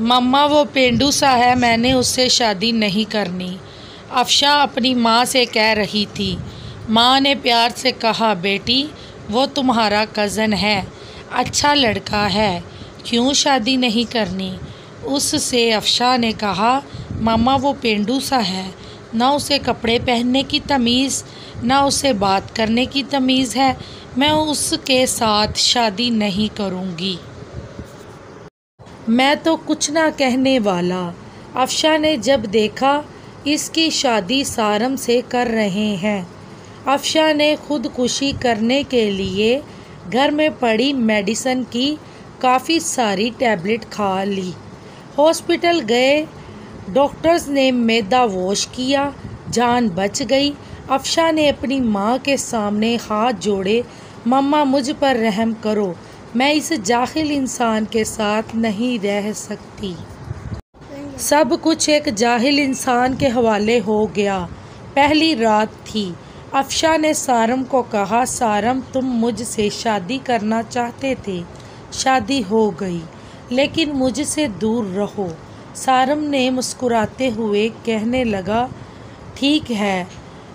मम्मा वो पेंडू सा है, मैंने उससे शादी नहीं करनी। अफशा अपनी माँ से कह रही थी। माँ ने प्यार से कहा, बेटी वो तुम्हारा कज़न है, अच्छा लड़का है, क्यों शादी नहीं करनी उससे। अफशा ने कहा, मम्मा वो पेंडू सा है, ना उसे कपड़े पहनने की तमीज़, ना उसे बात करने की तमीज़ है, मैं उसके साथ शादी नहीं करूँगी। मैं तो कुछ ना कहने वाला। अफशा ने जब देखा इसकी शादी सारम से कर रहे हैं, अफशा ने खुदकुशी करने के लिए घर में पड़ी मेडिसिन की काफ़ी सारी टैबलेट खा ली। हॉस्पिटल गए, डॉक्टर्स ने मैदा वॉश किया, जान बच गई। अफशा ने अपनी माँ के सामने हाथ जोड़े, मम्मा मुझ पर रहम करो, मैं इस जाहिल इंसान के साथ नहीं रह सकती। सब कुछ एक जाहिल इंसान के हवाले हो गया। पहली रात थी। अफशा ने सारम को कहा, सारम तुम मुझसे शादी करना चाहते थे, शादी हो गई, लेकिन मुझसे दूर रहो। सारम ने मुस्कुराते हुए कहने लगा, ठीक है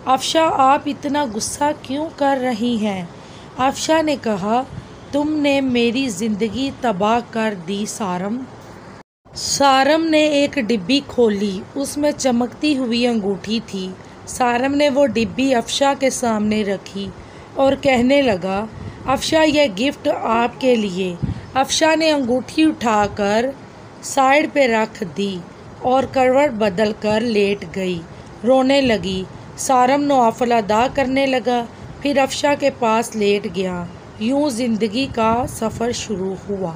अफशा, आप इतना गुस्सा क्यों कर रही हैं। अफशा ने कहा, तुमने मेरी ज़िंदगी तबाह कर दी सारम। सारम ने एक डिब्बी खोली, उसमें चमकती हुई अंगूठी थी। सारम ने वो डिब्बी अफशा के सामने रखी और कहने लगा, अफशा यह गिफ्ट आपके लिए। अफशा ने अंगूठी उठाकर साइड पे रख दी और करवट बदल कर लेट गई, रोने लगी। सारम नौफल अदा करने लगा, फिर अफशा के पास लेट गया। यूं जिंदगी का सफ़र शुरू हुआ।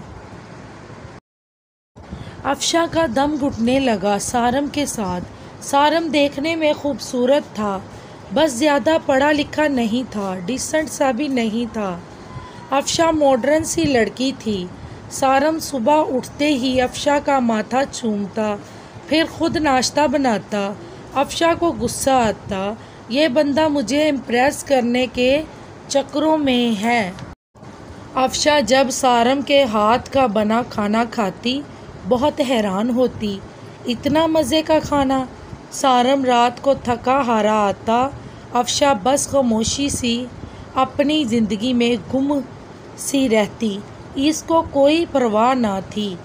अफशा का दम घुटने लगा सारम के साथ। सारम देखने में खूबसूरत था, बस ज़्यादा पढ़ा लिखा नहीं था, डिसेंट सा भी नहीं था। अफशा मॉडर्न सी लड़की थी। सारम सुबह उठते ही अफशा का माथा चूमता, फिर खुद नाश्ता बनाता। अफशा को गुस्सा आता, ये बंदा मुझे इम्प्रेस करने के चक्करों में है। अफशा जब सारम के हाथ का बना खाना खाती बहुत हैरान होती, इतना मज़े का खाना। सारम रात को थका हारा आता, अफशा बस खामोशी सी अपनी ज़िंदगी में गुम सी रहती, इसको कोई परवाह ना थी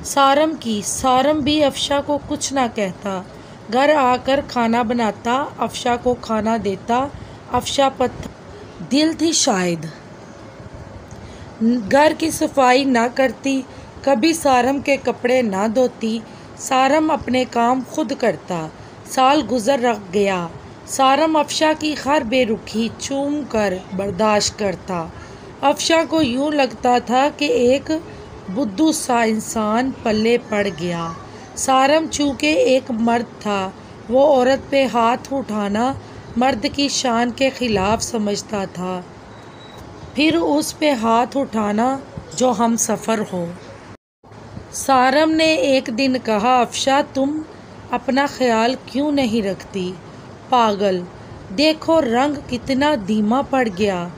सारम की। सारम भी अफशा को कुछ ना कहता, घर आकर खाना बनाता, अफशा को खाना देता। अफशा पत्थर दिल थी शायद, घर की सफाई ना करती, कभी सारम के कपड़े ना धोती। सारम अपने काम खुद करता। साल गुजर रख गया। सारम अफशा की हर बेरुखी चूम कर बर्दाश्त करता। अफशा को यूं लगता था कि एक बुद्धू सा इंसान पल्ले पड़ गया। सारम चूँकि एक मर्द था, वो औरत पे हाथ उठाना मर्द की शान के ख़िलाफ़ समझता था, फिर उस पे हाथ उठाना जो हम सफ़र हो। सारम ने एक दिन कहा, अफशा तुम अपना ख्याल क्यों नहीं रखती। पागल, देखो रंग कितना धीमा पड़ गया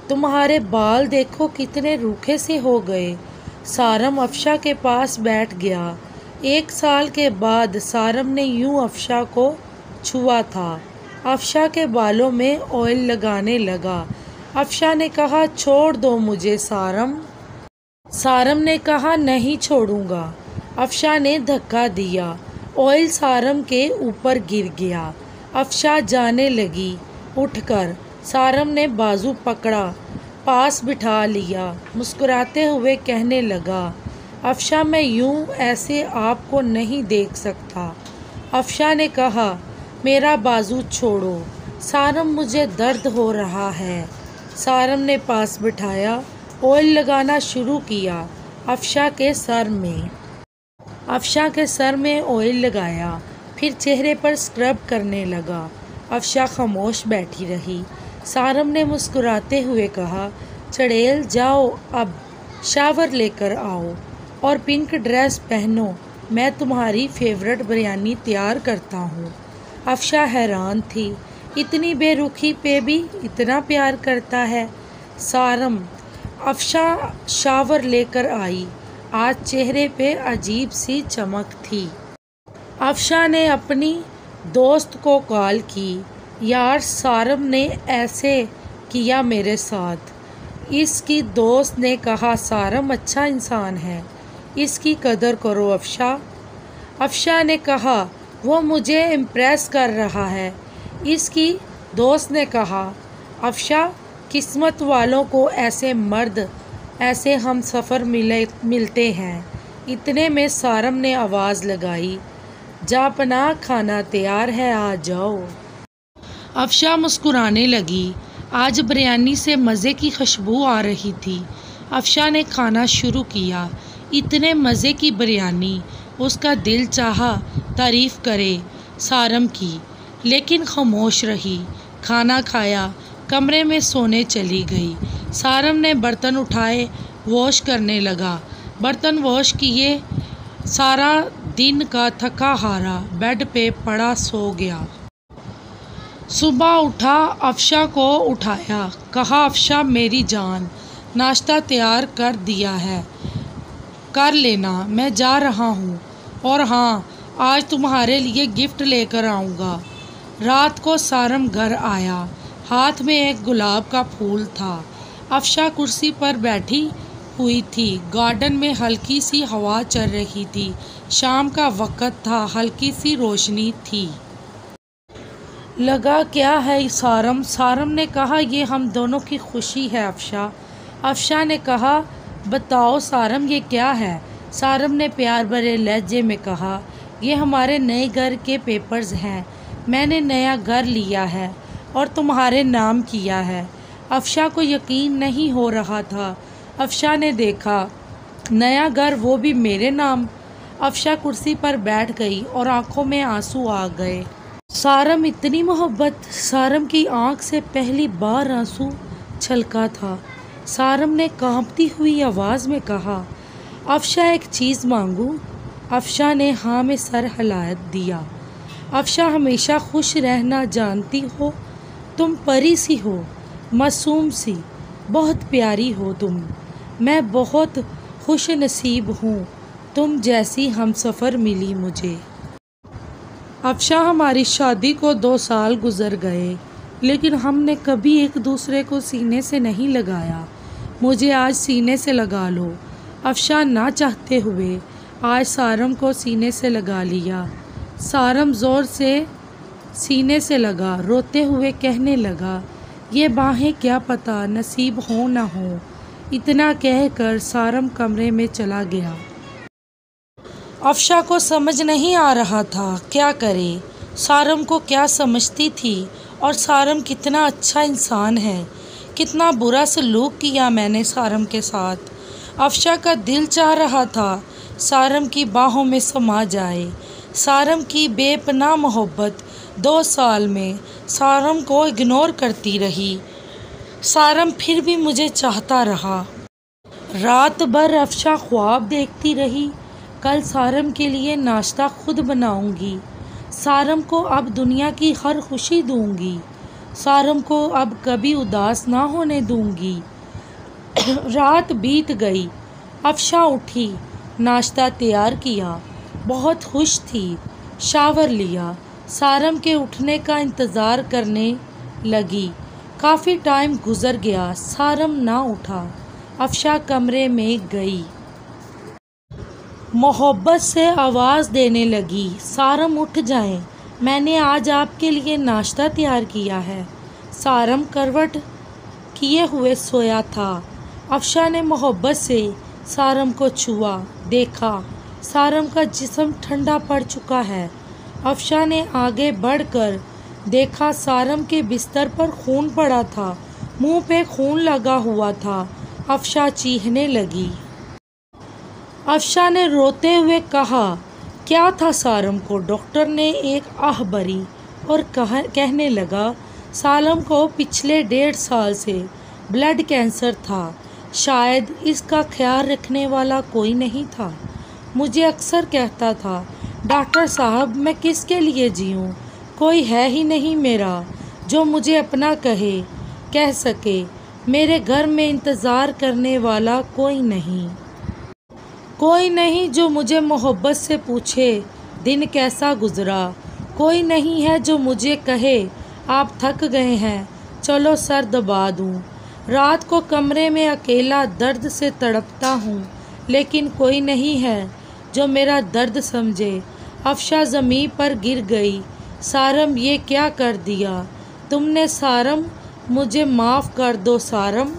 तुम्हारे बाल देखो कितने रूखे से हो गए। सारम अफशा के पास बैठ गया। 1 साल के बाद सारम ने यूं अफशा को छुआ था। अफशा के बालों में ऑयल लगाने लगा। अफशा ने कहा, छोड़ दो मुझे सारम। सारम ने कहा, नहीं छोड़ूंगा। अफशा ने धक्का दिया, ऑयल सारम के ऊपर गिर गया। अफशा जाने लगी। उठकर सारम ने बाजू पकड़ा, पास बिठा लिया, मुस्कुराते हुए कहने लगा, अफशा मैं यूं ऐसे आपको नहीं देख सकता। अफशा ने कहा, मेरा बाजू छोड़ो सारम, मुझे दर्द हो रहा है। सारम ने पास बिठाया, ऑयल लगाना शुरू किया अफशा के सर में। अफशा के सर में ऑयल लगाया, फिर चेहरे पर स्क्रब करने लगा। अफशा खामोश बैठी रही। सारम ने मुस्कुराते हुए कहा, चड़ेल जाओ, अब शावर लेकर आओ और पिंक ड्रेस पहनो, मैं तुम्हारी फेवरेट बिरयानी तैयार करता हूँ। अफशा हैरान थी, इतनी बेरुखी पे भी इतना प्यार करता है सारम। अफशा शावर लेकर आई। आज चेहरे पे अजीब सी चमक थी। अफशा ने अपनी दोस्त को कॉल की। यार, सारम ने ऐसे किया मेरे साथ। इसकी दोस्त ने कहा, सारम अच्छा इंसान है, इसकी कदर करो अफशा। अफशा ने कहा, वो मुझे इम्प्रेस कर रहा है। इसकी दोस्त ने कहा, अफशा, किस्मत वालों को ऐसे मर्द, ऐसे हम सफ़र मिलते हैं। इतने में सारम ने आवाज़ लगाई, जा पनाह, खाना तैयार है, आ जाओ। अफशा मुस्कुराने लगी। आज बिरयानी से मज़े की खुशबू आ रही थी। अफशा ने खाना शुरू किया। इतने मज़े की बिरयानी, उसका दिल चाहा तारीफ़ करे सारम की, लेकिन खामोश रही। खाना खाया, कमरे में सोने चली गई। सारम ने बर्तन उठाए, वॉश करने लगा। बर्तन वॉश किए, सारा दिन का थका हारा बेड पे पड़ा सो गया। सुबह उठा, अफशा को उठाया, कहा, अफशा मेरी जान, नाश्ता तैयार कर दिया है, कर लेना, मैं जा रहा हूँ। और हाँ, आज तुम्हारे लिए गिफ्ट लेकर आऊँगा। रात को सारम घर आया। हाथ में एक गुलाब का फूल था। अफशा कुर्सी पर बैठी हुई थी। गार्डन में हल्की सी हवा चल रही थी। शाम का वक़्त था, हल्की सी रोशनी थी। लगा, क्या है सारम? सारम ने कहा, ये हम दोनों की खुशी है अफशा। अफशा ने कहा, बताओ सारम, ये क्या है? सारम ने प्यार भरे लहजे में कहा, ये हमारे नए घर के पेपर्स हैं। मैंने नया घर लिया है और तुम्हारे नाम किया है। अफशा को यकीन नहीं हो रहा था। अफशा ने देखा, नया घर, वो भी मेरे नाम। अफशा कुर्सी पर बैठ गई और आंखों में आंसू आ गए। सारम, इतनी मोहब्बत! सारम की आंख से पहली बार आंसू छलका था। सारम ने कांपती हुई आवाज़ में कहा, अफशा, एक चीज़ मांगूं? अफशा ने हाँ में सर हिला दिया। अफशा, हमेशा खुश रहना जानती हो? तुम परी सी हो, मासूम सी, बहुत प्यारी हो तुम। मैं बहुत खुश नसीब हूँ, तुम जैसी हमसफ़र मिली मुझे। अफशा, हमारी शादी को 2 साल गुजर गए, लेकिन हमने कभी एक दूसरे को सीने से नहीं लगाया। मुझे आज सीने से लगा लो। अफशा ना चाहते हुए आज सारम को सीने से लगा लिया। सारम ज़ोर से सीने से लगा, रोते हुए कहने लगा, ये बाहें क्या पता नसीब हो ना हो। इतना कहकर सारम कमरे में चला गया। अफशा को समझ नहीं आ रहा था क्या करे। सारम को क्या समझती थी, और सारम कितना अच्छा इंसान है। कितना बुरा सलूक किया मैंने सारम के साथ। अफशा का दिल चाह रहा था सारम की बाहों में समा जाए। सारम की बेपनाह मोहब्बत 2 साल में सारम को इग्नोर करती रही। सारम फिर भी मुझे चाहता रहा। रात भर अफशा ख्वाब देखती रही, कल सारम के लिए नाश्ता खुद बनाऊंगी। सारम को अब दुनिया की हर खुशी दूंगी। सारम को अब कभी उदास ना होने दूंगी। रात बीत गई। अफशा उठी, नाश्ता तैयार किया, बहुत खुश थी। शावर लिया, सारम के उठने का इंतज़ार करने लगी। काफ़ी टाइम गुजर गया, सारम ना उठा। अफशा कमरे में गई, मोहब्बत से आवाज़ देने लगी, सारम उठ जाएं, मैंने आज आपके लिए नाश्ता तैयार किया है। सारम करवट किए हुए सोया था। अफशा ने मोहब्बत से सारम को छुआ, देखा सारम का जिस्म ठंडा पड़ चुका है। अफशा ने आगे बढ़कर देखा, सारम के बिस्तर पर खून पड़ा था, मुंह पे खून लगा हुआ था। अफशा चीखने लगी। अफशा ने रोते हुए कहा, क्या था सारम को? डॉक्टर ने एक आह भरी और कहने लगा, सारम को पिछले 1.5 साल से ब्लड कैंसर था। शायद इसका ख्याल रखने वाला कोई नहीं था। मुझे अक्सर कहता था, डॉक्टर साहब, मैं किसके लिए जीऊँ? कोई है ही नहीं मेरा जो मुझे अपना कह सके। मेरे घर में इंतज़ार करने वाला कोई नहीं। कोई नहीं जो मुझे मोहब्बत से पूछे दिन कैसा गुजरा। कोई नहीं है जो मुझे कहे आप थक गए हैं चलो सर दबा दूं। रात को कमरे में अकेला दर्द से तड़पता हूँ, लेकिन कोई नहीं है जो मेरा दर्द समझे। अफशा ज़मीन पर गिर गई। सारम ये क्या कर दिया तुमने सारम, मुझे माफ़ कर दो सारम।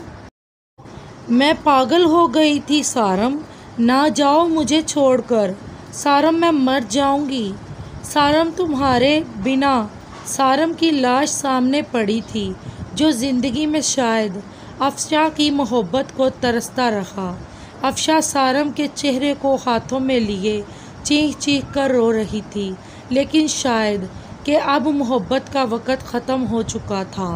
मैं पागल हो गई थी सारम, ना जाओ मुझे छोड़कर। सारम मैं मर जाऊंगी। सारम तुम्हारे बिना। सारम की लाश सामने पड़ी थी जो ज़िंदगी में शायद अफशा की मोहब्बत को तरसता रहा। अफशा सारम के चेहरे को हाथों में लिए चीख चीख कर रो रही थी, लेकिन शायद कि अब मोहब्बत का वक़्त ख़त्म हो चुका था।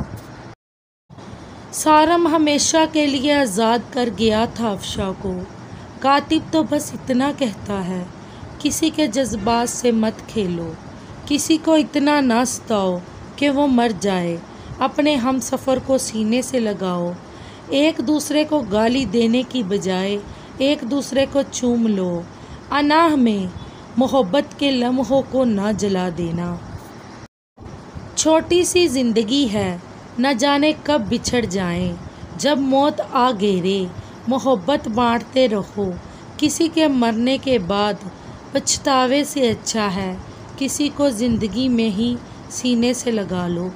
सारम हमेशा के लिए आज़ाद कर गया था अफशा को। कातिब तो बस इतना कहता है, किसी के जज्बात से मत खेलो, किसी को इतना ना सताओ कि वो मर जाए। अपने हम सफ़र को सीने से लगाओ, एक दूसरे को गाली देने की बजाय एक दूसरे को चूम लो। अनाह में मोहब्बत के लम्हों को ना जला देना। छोटी सी ज़िंदगी है, न जाने कब बिछड़ जाएं। जब मौत आ घेरे मोहब्बत बांटते रहो। किसी के मरने के बाद पछतावे से अच्छा है किसी को ज़िंदगी में ही सीने से लगा लो।